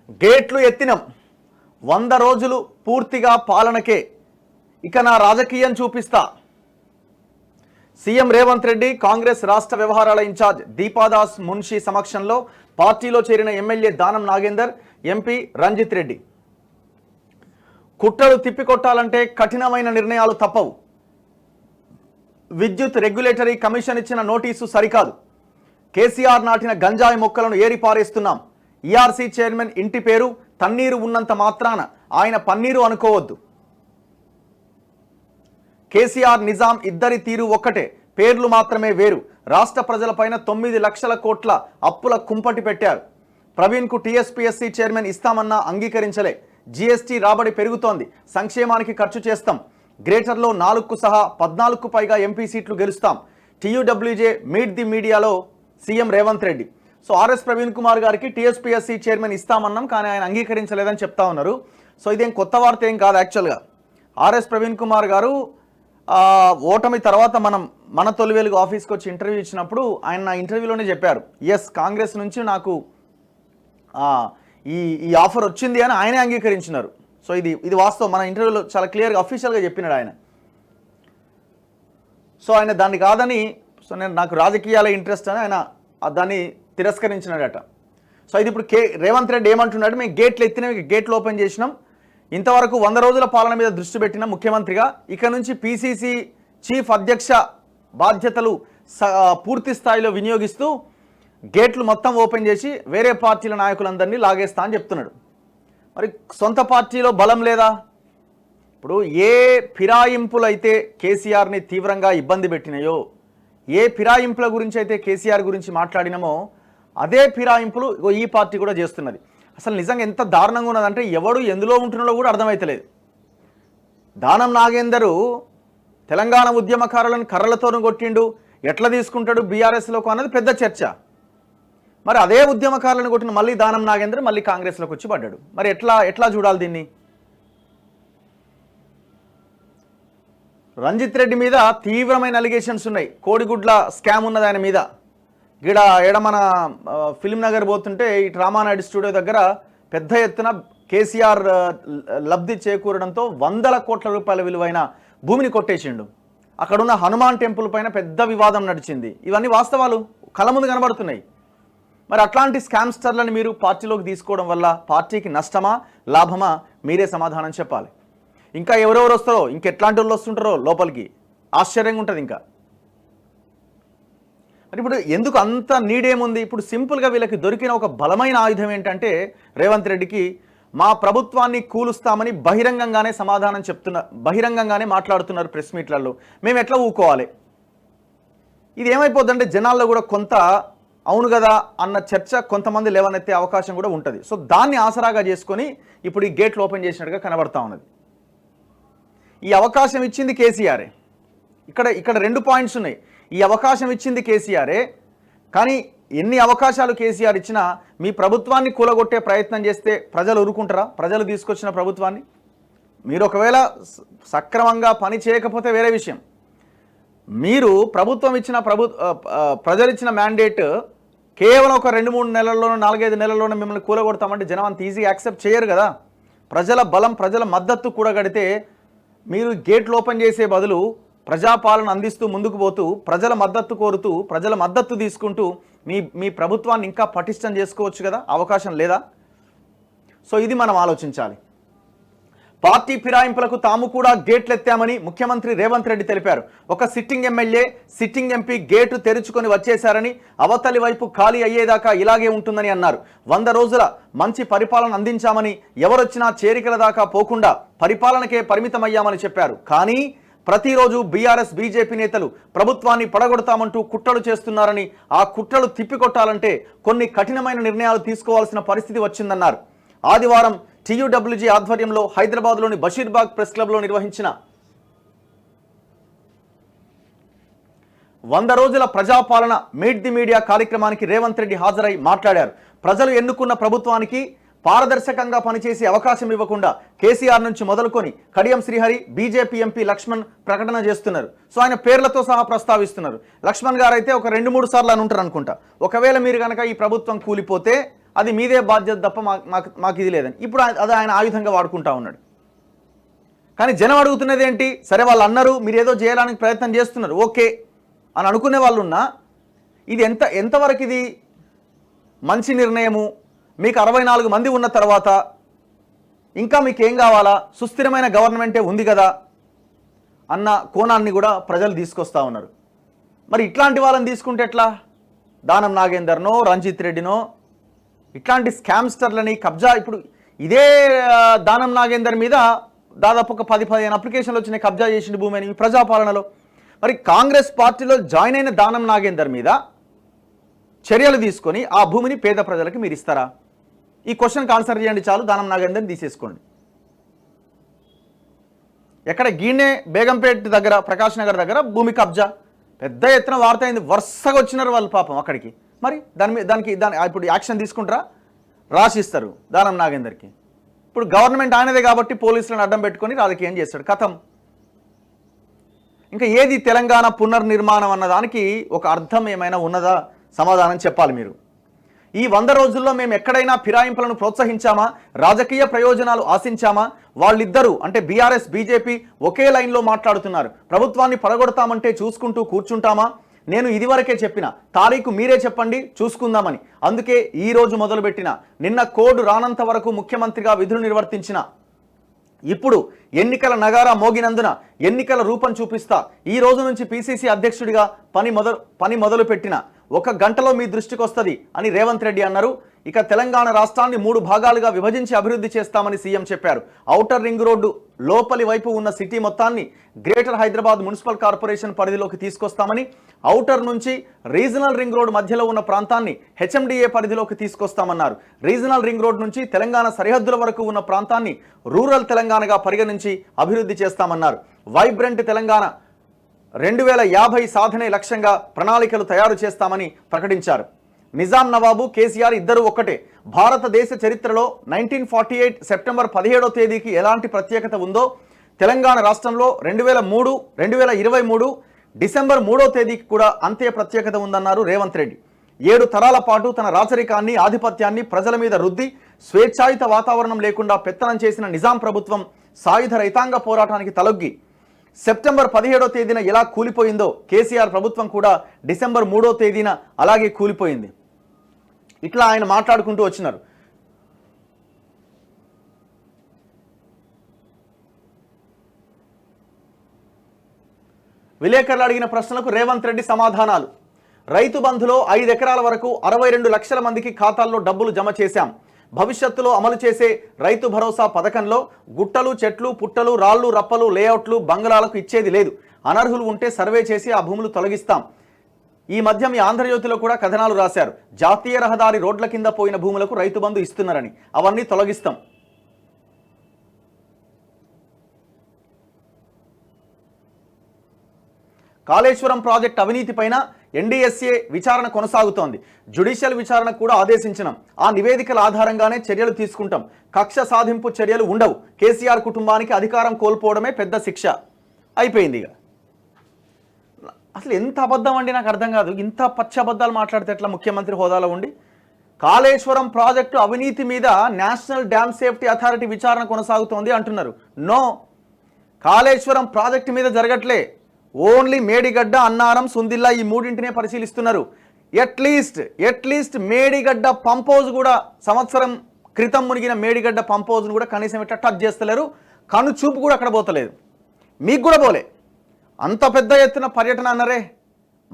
గేట్లు ఎత్తినం 100 రోజులు పూర్తిగా పాలనకే, ఇక నా రాజకీయం చూపిస్తా. సీఎం రేవంత్ రెడ్డి కాంగ్రెస్ రాష్ట్ర వ్యవహారాల ఇన్ఛార్జ్ దీపాదాస్ మున్షి సమక్షంలో పార్టీలో చేరిన ఎమ్మెల్యే దానం నాగేందర్, ఎంపీ రంజిత్ రెడ్డి. కుట్రలు తిప్పికొట్టాలంటే కఠినమైన నిర్ణయాలు తప్పవు. విద్యుత్ రెగ్యులేటరీ కమిషన్ ఇచ్చిన నోటీసు సరికాదు. కేసీఆర్ నాటిన గంజాయి మొక్కలను ఏరిపారేస్తున్నాం. ఈఆర్సీ చైర్మన్ ఇంటి పేరు తన్నీరు ఉన్నంత మాత్రాన ఆయన పన్నీరు అనుకోవద్దు. కేసీఆర్ నిజాం ఇద్దరి తీరు ఒక్కటే, పేర్లు మాత్రమే వేరు. రాష్ట్ర ప్రజలపైన 9 లక్షల కోట్ల అప్పుల కుంపటి పెట్టారు. ప్రవీణ్కు టీఎస్పీఎస్సీ చైర్మన్ ఇస్తామన్నా అంగీకరించలే. జీఎస్టీ రాబడి పెరుగుతోంది, సంక్షేమానికి ఖర్చు చేస్తాం. గ్రేటర్లో 4కు సహా 14కు పైగా ఎంపీ సీట్లు గెలుస్తాం. టీయూడబ్ల్యూజే మీట్ ది మీడియాలో CM Revanth Reddy. So RS Praveen Kumar గారికి టీఎస్పీఎస్సీ చైర్మన్ ఇస్తామన్నాం, కానీ ఆయన అంగీకరించలేదని చెప్తా ఉన్నారు. సో ఇదేం కొత్త వార్త ఏం కాదు. యాక్చువల్గా ఆర్ఎస్ ప్రవీణ్ కుమార్ గారు ఓటమి తర్వాత మన తొలి వెలుగు ఆఫీస్కి వచ్చి ఇంటర్వ్యూ ఇచ్చినప్పుడు ఆయన నా ఇంటర్వ్యూలోనే చెప్పారు, ఎస్ కాంగ్రెస్ నుంచి నాకు ఈ ఆఫర్ వచ్చింది అని ఆయనే అంగీకరించినారు. సో ఇది వాస్తవం. మన ఇంటర్వ్యూలో చాలా క్లియర్గా అఫీషియల్గా చెప్పినాడు ఆయన. సో ఆయన దాన్ని కాదని, సో నాకు రాజకీయాల ఇంట్రెస్ట్ అని ఆయన దాన్ని తిరస్కరించినాడట. సో ఇది ఇప్పుడు రేవంత్ రెడ్డి ఏమంటున్నాడు, మేము గేట్లు ఎత్తినాం, గేట్లు ఓపెన్ చేసినాం. ఇంతవరకు 100 రోజుల పాలన మీద దృష్టి పెట్టిన ముఖ్యమంత్రిగా ఇక నుంచి పీసీసీ చీఫ్ అధ్యక్ష బాధ్యతలు పూర్తి స్థాయిలో వినియోగిస్తూ గేట్లు మొత్తం ఓపెన్ చేసి వేరే పార్టీల నాయకులందరినీ లాగేస్తా అని చెప్తున్నాడు. మరి సొంత పార్టీలో బలం లేదా? ఇప్పుడు ఏ ఫిరాయింపులు అయితే కేసీఆర్ని తీవ్రంగా ఇబ్బంది పెట్టినాయో, ఏ ఫిరాయింపుల గురించి అయితే కేసీఆర్ గురించి మాట్లాడినామో అదే ఫిరాయింపులు ఈ పార్టీ కూడా చేస్తున్నది. అసలు నిజంగా ఎంత దారుణంగా ఉన్నదంటే ఎవడు ఎందులో ఉంటున్నాడో కూడా అర్థమవుతలేదు. దానం నాగేందరు తెలంగాణ ఉద్యమకారులను కర్రలతోనూ కొట్టిండు, ఎట్లా తీసుకుంటాడు బీఆర్ఎస్లోకి అన్నది పెద్ద చర్చ. మరి అదే ఉద్యమకారులను కొట్టిన మళ్ళీ దానం నాగేందర్ మళ్ళీ కాంగ్రెస్లోకి వచ్చి పడ్డాడు. మరి ఎట్లా చూడాలి దీన్ని? రంజిత్ రెడ్డి మీద తీవ్రమైన అలిగేషన్స్ ఉన్నాయి. కోడిగుడ్ల స్కామ్ ఉన్నది ఆయన మీద. ఇక్కడ మన ఫిల్మ్ నగర్ పోతుంటే ఈ రామానాయుడు స్టూడియో దగ్గర పెద్ద ఎత్తున కేసీఆర్ లబ్ధి చేకూరడంతో 100 కోట్ల రూపాయల విలువైన భూమిని కొట్టేసిండు. అక్కడున్న హనుమాన్ టెంపుల్ పైన పెద్ద వివాదం నడిచింది. ఇవన్నీ వాస్తవాలు కళ్ళ ముందు కనబడుతున్నాయి. మరి అట్లాంటి స్కామ్స్టర్లను మీరు పార్టీలోకి తీసుకోవడం వల్ల పార్టీకి నష్టమా లాభమా మీరే సమాధానం చెప్పాలి. ఇంకా ఎవరెవరు వస్తారో, ఇంకెట్లాంటి వాళ్ళు వస్తుంటారో లోపలికి ఆశ్చర్యంగా ఉంటుంది. ఇంకా మరి ఇప్పుడు ఎందుకు అంత నీడేముంది? ఇప్పుడు సింపుల్గా వీళ్ళకి దొరికిన ఒక బలమైన ఆయుధం ఏంటంటే రేవంత్ రెడ్డికి మా ప్రభుత్వాన్ని కూలుస్తామని బహిరంగంగానే సమాధానం బహిరంగంగానే మాట్లాడుతున్నారు ప్రెస్ మీట్లలో. మేము ఎట్లా ఊకోవాలి? ఇది ఏమైపోద్దంటే జనాల్లో కూడా కొంత అవును కదా అన్న చర్చ కొంతమంది లేవనెత్తే అవకాశం కూడా ఉంటుంది. సో దాన్ని ఆసరాగా చేసుకొని ఇప్పుడు ఈ గేట్లు ఓపెన్ చేసినట్టుగా కనబడతా ఉన్నది. ఈ అవకాశం ఇచ్చింది కేసీఆరే. ఇక్కడ 2 పాయింట్స్ ఉన్నాయి. ఈ అవకాశం ఇచ్చింది కేసీఆరే, కానీ ఎన్ని అవకాశాలు కేసీఆర్ ఇచ్చినా మీ ప్రభుత్వాన్ని కూలగొట్టే ప్రయత్నం చేస్తే ప్రజలు ఊరుకుంటారా? ప్రజలు తీసుకొచ్చిన ప్రభుత్వాన్ని మీరు ఒకవేళ సక్రమంగా పని చేయకపోతే వేరే విషయం. మీరు ప్రభుత్వం ఇచ్చిన ప్రజలు ఇచ్చిన మ్యాండేట్ కేవలం ఒక 2-3 నెలల్లోనూ 4-5 నెలల్లోనూ మిమ్మల్ని కూలగొడతామంటే జనం అంత ఈజీగా యాక్సెప్ట్ చేయరు కదా. ప్రజల బలం, ప్రజల మద్దతు కూడగడితే మీరు గేట్లు ఓపెన్ చేసే బదులు ప్రజాపాలన అందిస్తూ ముందుకు పోతూ ప్రజల మద్దతు కోరుతూ ప్రజల మద్దతు తీసుకుంటూ మీ ప్రభుత్వాన్ని ఇంకా పటిష్టం చేసుకోవచ్చు కదా. అవకాశం లేదా? సో ఇది మనం ఆలోచించాలి. పార్టీ ఫిరాయింపులకు తాము కూడా గేట్లు ఎత్తామని ముఖ్యమంత్రి రేవంత్ రెడ్డి తెలిపారు. ఒక sitting MLA, sitting MP gate తెరుచుకొని వచ్చేశారని, అవతలి వైపు ఖాళీ అయ్యేదాకా ఇలాగే ఉంటుందని అన్నారు. 100 రోజుల మంచి పరిపాలన అందించామని, ఎవరొచ్చినా చేరికల దాకా పోకుండా పరిపాలనకే పరిమితమయ్యామని చెప్పారు. కానీ ప్రతిరోజు బీఆర్ఎస్ బీజేపీ నేతలు ప్రభుత్వాన్ని పడగొడతామంటూ కుట్రలు చేస్తున్నారని, ఆ కుట్రలు తిప్పికొట్టాలంటే కొన్ని కఠినమైన నిర్ణయాలు తీసుకోవాల్సిన పరిస్థితి వచ్చిందన్నారు. ఆదివారం టీయూడబ్ల్యూజీ ఆధ్వర్యంలో హైదరాబాద్లోని బషీర్బాగ్ ప్రెస్ క్లబ్లో నిర్వహించిన 100 రోజుల ప్రజాపాలన మీట్ ది మీడియా కార్యక్రమానికి రేవంత్ రెడ్డి హాజరై మాట్లాడారు. ప్రజలు ఎన్నుకున్న ప్రభుత్వానికి పారదర్శకంగా పనిచేసే అవకాశం ఇవ్వకుండా కేసీఆర్ నుంచి మొదలుకొని కడియం శ్రీహరి, బీజేపీ ఎంపీ లక్ష్మణ్ ప్రకటన చేస్తున్నారు. సో ఆయన పేర్లతో సహా ప్రస్తావిస్తున్నారు. లక్ష్మణ్ గారు అయితే ఒక 2-3 సార్లు అని ఉంటారు అనుకుంటా. ఒకవేళ మీరు కనుక ఈ ప్రభుత్వం కూలిపోతే అది మీదే బాధ్యత తప్ప మాకు ఇది లేదని ఇప్పుడు అది ఆయన ఆయుధంగా వాడుకుంటా ఉన్నాడు. కానీ జనం అడుగుతున్నది ఏంటి? సరే వాళ్ళు అన్నారు, మీరు ఏదో చేయడానికి ప్రయత్నం చేస్తున్నారు, ఓకే అని అనుకునే వాళ్ళు ఉన్నా ఇది ఎంతవరకు ఇది మంచి నిర్ణయము? మీకు 64 మంది ఉన్న తర్వాత ఇంకా మీకు ఏం కావాలా? సుస్థిరమైన గవర్నమెంటే ఉంది కదా అన్న కోణాన్ని కూడా ప్రజలు తీసుకొస్తా ఉన్నారు. మరి ఇట్లాంటి వాళ్ళని తీసుకుంటే ఎట్లా? దానం నాగేందర్నో రంజిత్ రెడ్డినో ఇట్లాంటి స్కామ్స్టర్లని కబ్జా, ఇప్పుడు ఇదే దానం నాగేందర్ మీద దాదాపు ఒక 10-15 అప్లికేషన్లు వచ్చినాయి కబ్జా చేసిన భూమి అని ప్రజాపాలనలో. మరి కాంగ్రెస్ పార్టీలో జాయిన్ అయిన దానం నాగేందర్ మీద చర్యలు తీసుకొని ఆ భూమిని పేద ప్రజలకు మీరు ఇస్తారా? ఈ క్వశ్చన్కి ఆన్సర్ చేయండి చాలు, దానం నాగేందర్ని తీసేసుకోండి. ఎక్కడ గీనే బేగంపేట దగ్గర ప్రకాష్ నగర్ దగ్గర భూమి కబ్జా పెద్ద ఎత్తున వార్త అయింది, వరుసగా వచ్చినారు వాళ్ళు పాపం అక్కడికి. మరి దానికి ఇప్పుడు యాక్షన్ తీసుకుంటారా? రాసిస్తారు దానం నాగేందర్కి. ఇప్పుడు గవర్నమెంట్ ఆయనదే కాబట్టి పోలీసులను అడ్డం పెట్టుకొని రాజకీయం చేస్తాడు, కథం. ఇంకా ఏది తెలంగాణ పునర్నిర్మాణం అన్న దానికి ఒక అర్థం ఏమైనా ఉన్నదా? సమాధానం చెప్పాలి మీరు. ఈ 100 రోజుల్లో మేము ఎక్కడైనా ఫిరాయింపులను ప్రోత్సహించామా? రాజకీయ ప్రయోజనాలు ఆశించామా? వాళ్ళిద్దరూ అంటే బీఆర్ఎస్ బీజేపీ ఒకే లైన్లో మాట్లాడుతున్నారు. ప్రభుత్వాన్ని పడగొడతామంటే చూసుకుంటూ కూర్చుంటామా? నేను ఇదివరకే చెప్పిన తారీఖు మీరే చెప్పండి చూసుకుందామని. అందుకే ఈ రోజు మొదలుపెట్టిన, నిన్న కోడ్ రానంత వరకు ముఖ్యమంత్రిగా విధులు నిర్వర్తించిన, ఇప్పుడు ఎన్నికల నగారా మోగినందున ఎన్నికల రూపం చూపిస్తా, ఈ రోజు నుంచి పిసిసి అధ్యక్షుడిగా పని మొదలు పెట్టిన 1 గంటలో మీ దృష్టికి వస్తుంది అని రేవంత్ రెడ్డి అన్నారు. ఇక తెలంగాణ రాష్ట్రాన్ని 3 భాగాలుగా విభజించి అభివృద్ధి చేస్తామని సీఎం చెప్పారు. ఔటర్ రింగ్ రోడ్డు లోపలి వైపు ఉన్న సిటీ మొత్తాన్ని గ్రేటర్ హైదరాబాద్ మున్సిపల్ కార్పొరేషన్ పరిధిలోకి తీసుకొస్తామని, ఔటర్ నుంచి రీజనల్ రింగ్ రోడ్ మధ్యలో ఉన్న ప్రాంతాన్ని హెచ్ఎండిఏ పరిధిలోకి తీసుకొస్తామన్నారు. రీజనల్ రింగ్ రోడ్ నుంచి తెలంగాణ సరిహద్దుల వరకు ఉన్న ప్రాంతాన్ని రూరల్ తెలంగాణగా పరిగణించి అభివృద్ధి చేస్తామన్నారు. వైబ్రెంట్ తెలంగాణ 2050 సాధనే లక్ష్యంగా ప్రణాళికలు తయారు చేస్తామని ప్రకటించారు. నిజాం నవాబు కేసీఆర్ ఇద్దరు ఒక్కటే. భారతదేశ చరిత్రలో 1948 సెప్టెంబర్ 17వ తేదీకి ఎలాంటి ప్రత్యేకత ఉందో తెలంగాణ రాష్ట్రంలో 2023 డిసెంబర్ 3వ తేదీకి కూడా అంతే ప్రత్యేకత ఉందన్నారు రేవంత్ రెడ్డి. 7 తరాల పాటు తన రాచరికాన్ని ఆధిపత్యాన్ని ప్రజల మీద రుద్ది స్వేచ్ఛాయుత వాతావరణం లేకుండా పెత్తనం చేసిన నిజాం ప్రభుత్వం సాయుధ రైతాంగ పోరాటానికి తలొగ్గి సెప్టెంబర్ 17వ తేదీన ఎలా కూలిపోయిందో కేసీఆర్ ప్రభుత్వం కూడా డిసెంబర్ 3వ తేదీన అలాగే కూలిపోయింది. ఇట్లా ఆయన మాట్లాడుకుంటూ వచ్చినారు. విలేకరులు అడిగిన ప్రశ్నలకు రేవంత్ రెడ్డి సమాధానాలు. రైతు బంధులో 5 ఎకరాల వరకు 62 లక్షల మందికి ఖాతాల్లో డబ్బులు జమ చేశాం. భవిష్యత్తులో అమలు చేసే రైతు భరోసా పథకంలో గుట్టలు, చెట్లు, పుట్టలు, రాళ్లు, రప్పలు, లేఅవుట్లు, బంగళాలకు ఇచ్చేది లేదు. అనర్హులు ఉంటే సర్వే చేసి ఆ భూములు తొలగిస్తాం. ఈ మధ్య మీ ఆంధ్రజ్యోతిలో కూడా కథనాలు రాశారు. జాతీయ రహదారి రోడ్ల కింద పోయిన భూములకు రైతు బంధు ఇస్తున్నారని, అవన్నీ తొలగిస్తాం. కాళేశ్వరం ప్రాజెక్ట్ అవినీతి పైన ఎన్డీఎస్ఏ విచారణ కొనసాగుతోంది. జ్యుడిషియల్ విచారణ కూడా ఆదేశించినాం. ఆ నివేదికల ఆధారంగానే చర్యలు తీసుకుంటాం. కక్ష సాధింపు చర్యలు ఉండవు. కేసీఆర్ కుటుంబానికి అధికారం కోల్పోవడమే పెద్ద శిక్ష. అయిపోయింది. ఇక అసలు ఎంత అబద్ధం అండి, నాకు అర్థం కాదు. ఇంత పచ్చి అబద్ధాలు మాట్లాడితే ఎట్లా ముఖ్యమంత్రి హోదాలో ఉండి? కాళేశ్వరం ప్రాజెక్టు అవినీతి మీద నేషనల్ డ్యామ్ సేఫ్టీ అథారిటీ విచారణ కొనసాగుతోంది అంటున్నారు. నో, కాళేశ్వరం ప్రాజెక్టు మీద జరగట్లే. ఓన్లీ మేడిగడ్డ, అన్నారం, సుందిల్లా ఈ 3ంటినే పరిశీలిస్తున్నారు. ఎట్లీస్ట్ మేడిగడ్డ పంపోజ్ కూడా, సంవత్సరం క్రితం మునిగిన మేడిగడ్డ పంపోజ్ను కూడా కనీసం ఇట్లా టచ్ చేస్తలేరు. కను చూపు కూడా అక్కడ పోతలేదు. మీకు కూడా పోలే. అంత పెద్ద ఎత్తున పర్యటన అన్నారే,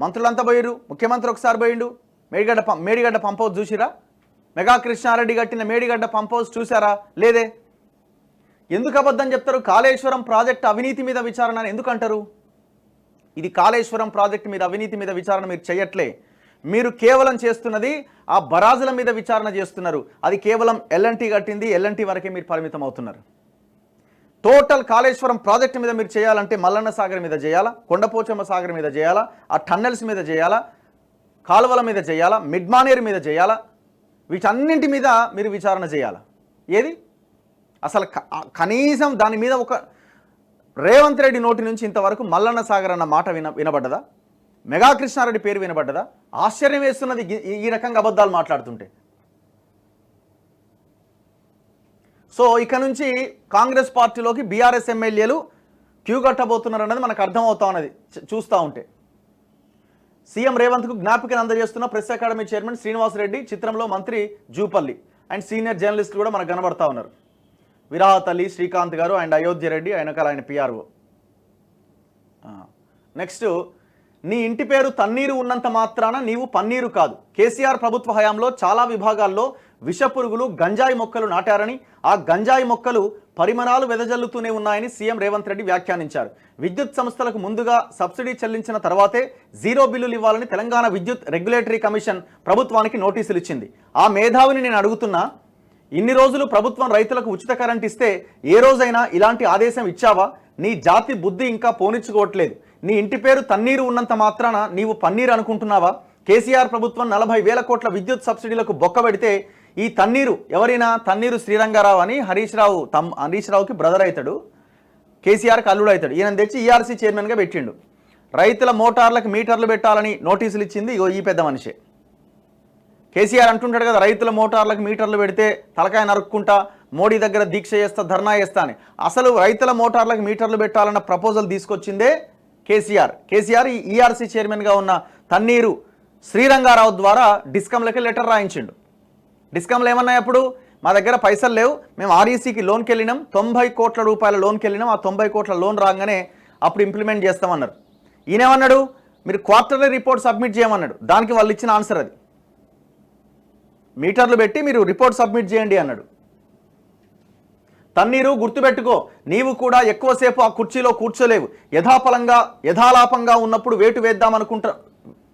మంత్రులంతా పోయిరు, ముఖ్యమంత్రి ఒకసారి పోయిండు. మేడిగడ్డ పంపోజ్ చూసిరా? మెగా కృష్ణారెడ్డి కట్టిన మేడిగడ్డ పంపోజ్ చూసారా? లేదే. ఎందుకు అబద్ధం చెప్తారు? కాళేశ్వరం ప్రాజెక్టు అవినీతి మీద విచారణ ఎందుకు అంటారు? ఇది కాళేశ్వరం ప్రాజెక్టు మీద అవినీతి మీద విచారణ మీరు చేయట్లే. మీరు కేవలం చేస్తున్నది ఆ బరాజుల మీద విచారణ చేస్తున్నారు. అది కేవలం ఎల్ఎన్టీ కట్టింది, ఎల్ఎన్టీ వరకే మీరు పరిమితం అవుతున్నారు. టోటల్ కాళేశ్వరం ప్రాజెక్టు మీద మీరు చేయాలంటే మల్లన్న సాగర్ మీద చేయాలా, కొండపోచమ్మ సాగర్ మీద చేయాలా, ఆ టన్నెల్స్ మీద చేయాలా, కాలువల మీద చేయాలా, మిడ్మానేరు మీద చేయాలా, వీటన్నింటి మీద మీరు విచారణ చేయాలా? ఏది అసలు కనీసం దాని మీద ఒక రేవంత్ రెడ్డి నోటి నుంచి ఇంతవరకు మల్లన్న సాగర్ అన్న మాట వినబడ్డదా? మెగా కృష్ణారెడ్డి పేరు వినబడ్డదా? ఆశ్చర్యం వేస్తున్నది ఈ రకంగా అబద్ధాలు మాట్లాడుతుంటే. సో ఇక నుంచి కాంగ్రెస్ పార్టీలోకి బీఆర్ఎస్ ఎమ్మెల్యేలు క్యూ కట్టబోతున్నారు అన్నది మనకు అర్థమవుతా ఉన్నది చూస్తూ ఉంటే. సీఎం రేవంత్కు జ్ఞాపికను అందజేస్తున్న ప్రెస్ అకాడమీ చైర్మన్ శ్రీనివాసరెడ్డి, చిత్రంలో మంత్రి జూపల్లి అండ్ సీనియర్ జర్నలిస్టులు కూడా మనకు కనబడతా ఉన్నారు. విరాహత్ అలీ, శ్రీకాంత్ గారు అండ్ అయోధ్య రెడ్డి, ఆయన పిఆర్ఓ. నెక్స్ట్, నీ ఇంటి పేరు తన్నీరు ఉన్నంత మాత్రాన నీవు పన్నీరు కాదు. కేసీఆర్ ప్రభుత్వ హయాంలో చాలా విభాగాల్లో విషపురుగులు, గంజాయి మొక్కలు నాటారని, ఆ గంజాయి మొక్కలు పరిమళాలు వెదజల్లుతూనే ఉన్నాయని సీఎం రేవంత్ రెడ్డి వ్యాఖ్యానించారు. విద్యుత్ సంస్థలకు ముందుగా సబ్సిడీ చెల్లించిన తర్వాతే జీరో బిల్లులు ఇవ్వాలని తెలంగాణ విద్యుత్ రెగ్యులేటరీ కమిషన్ ప్రభుత్వానికి నోటీసులు ఇచ్చింది. ఆ మేధావిని నేను అడుగుతున్నా, ఇన్ని రోజులు ప్రభుత్వం రైతులకు ఉచిత కరెంట్ ఇస్తే ఏ రోజైనా ఇలాంటి ఆదేశం ఇచ్చావా? నీ జాతి బుద్ధి ఇంకా పోనిచ్చుకోవట్లేదు. నీ ఇంటి పేరు తన్నీరు ఉన్నంత మాత్రాన నీవు పన్నీరు అనుకుంటున్నావా? కేసీఆర్ ప్రభుత్వం 40,000 కోట్ల విద్యుత్ సబ్సిడీలకు బొక్కబెడితే ఈ తన్నీరు ఎవరైనా తన్నీరు శ్రీరంగారావు అని హరీష్ రావుకి బ్రదర్ అవుతాడు, కేసీఆర్కి అల్లుడు అవుతాడు. ఈయన తెచ్చి ఈఆర్సీ చైర్మన్గా పెట్టిండు. రైతుల మోటార్లకు మీటర్లు పెట్టాలని నోటీసులు ఇచ్చింది ఇగో ఈ పెద్ద మనిషే. కేసీఆర్ అంటుంటాడు కదా, రైతుల మోటార్లకు మీటర్లు పెడితే తలకాయ నరుక్కుంటా, మోడీ దగ్గర దీక్ష చేస్తా, ధర్నా చేస్తా అని. అసలు రైతుల మోటార్లకు మీటర్లు పెట్టాలన్న ప్రపోజల్ తీసుకొచ్చిందే కేసీఆర్ ఈ ఈఆర్సీ చైర్మన్గా ఉన్న తన్నీరు శ్రీరంగారావు ద్వారా డిస్కంలకి లెటర్ రాయించిండు. డిస్కంలు ఏమన్నాయి అప్పుడు, మా దగ్గర పైసలు లేవు, మేము ఆర్ఈసీకి లోన్కి వెళ్ళినాం, 90 కోట్ల రూపాయల లోన్కి వెళ్ళినాం, ఆ 90 కోట్ల లోన్ రాగానే అప్పుడు ఇంప్లిమెంట్ చేస్తామన్నారు. ఈయనేమన్నాడు, మీరు క్వార్టర్లీ రిపోర్ట్ సబ్మిట్ చేయమన్నాడు. దానికి వాళ్ళు ఇచ్చిన ఆన్సర్ అది, మీటర్లు పెట్టి మీరు రిపోర్ట్ సబ్మిట్ చేయండి అన్నాడు. తన్నీరు గుర్తుపెట్టుకో, నీవు కూడా ఎక్కువసేపు ఆ కుర్చీలో కూర్చోలేవు. యథాలాపంగా ఉన్నప్పుడు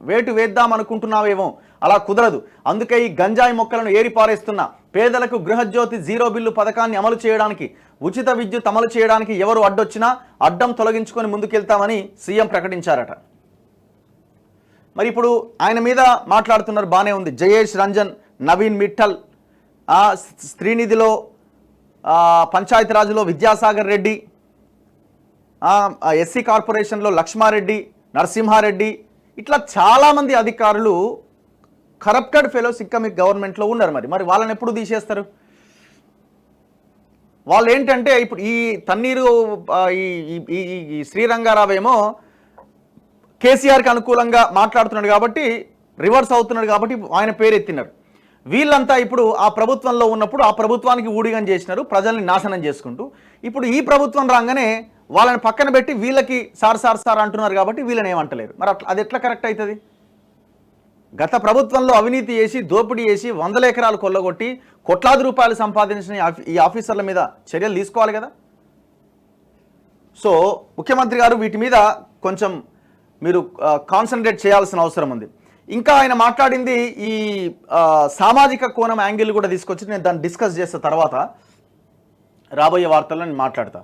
వేటు వేద్దామనుకుంటున్నావేమో, అలా కుదరదు. అందుకే ఈ గంజాయి మొక్కలను ఏరిపారేస్తున్నా. పేదలకు గృహజ్యోతి జీరో బిల్లు పథకాన్ని అమలు చేయడానికి, ఉచిత విద్యుత్ అమలు చేయడానికి ఎవరు అడ్డొచ్చినా అడ్డం తొలగించుకొని ముందుకెళ్తామని సీఎం ప్రకటించారట. మరి ఇప్పుడు ఆయన మీద మాట్లాడుతున్నారు, బాగానే ఉంది. జయేష్ రంజన్, నవీన్ మిట్టల్, స్త్రీనిధిలో, పంచాయతీరాజ్లో విద్యాసాగర్ రెడ్డి, ఎస్సీ కార్పొరేషన్లో లక్ష్మారెడ్డి, నరసింహారెడ్డి, ఇట్లా చాలామంది అధికారులు కరప్టెడ్ ఫెలోస్ ఇకమిక్ గవర్నమెంట్లో ఉన్నారు. మరి వాళ్ళని ఎప్పుడు తీసేస్తారు? వాళ్ళు ఏంటంటే ఇప్పుడు ఈ తన్నీరు ఈ శ్రీరంగారావు ఏమో కేసీఆర్కి అనుకూలంగా మాట్లాడుతున్నాడు కాబట్టి, రివర్స్ అవుతున్నాడు కాబట్టి ఆయన పేరు ఎత్తినారు. వీళ్ళంతా ఇప్పుడు ఆ ప్రభుత్వంలో ఉన్నప్పుడు ఆ ప్రభుత్వానికి ఊడిగం చేసినారు, ప్రజల్ని నాశనం చేసుకుంటూ. ఇప్పుడు ఈ ప్రభుత్వం రాగానే వాళ్ళని పక్కన పెట్టి వీళ్ళకి సార్ అంటున్నారు కాబట్టి వీళ్ళని ఏమంటలేరు. మరి అది ఎట్లా కరెక్ట్ అవుతుంది? గత ప్రభుత్వంలో అవినీతి చేసి, దోపిడీ చేసి, 100 ఎకరాలు కొల్లగొట్టి కోట్లాది రూపాయలు సంపాదించిన ఈ ఆఫీసర్ల మీద చర్యలు తీసుకోవాలి కదా. సో ముఖ్యమంత్రి గారు వీటి మీద కొంచెం మీరు కాన్సన్ట్రేట్ చేయాల్సిన అవసరం ఉంది. ఇంకా ఆయన మాట్లాడింది ఈ సామాజిక కోణం యాంగిల్ కూడా తీసుకొచ్చి నేను దాన్ని డిస్కస్ చేసిన తర్వాత రాబోయే వార్తల్లో నేను మాట్లాడతా.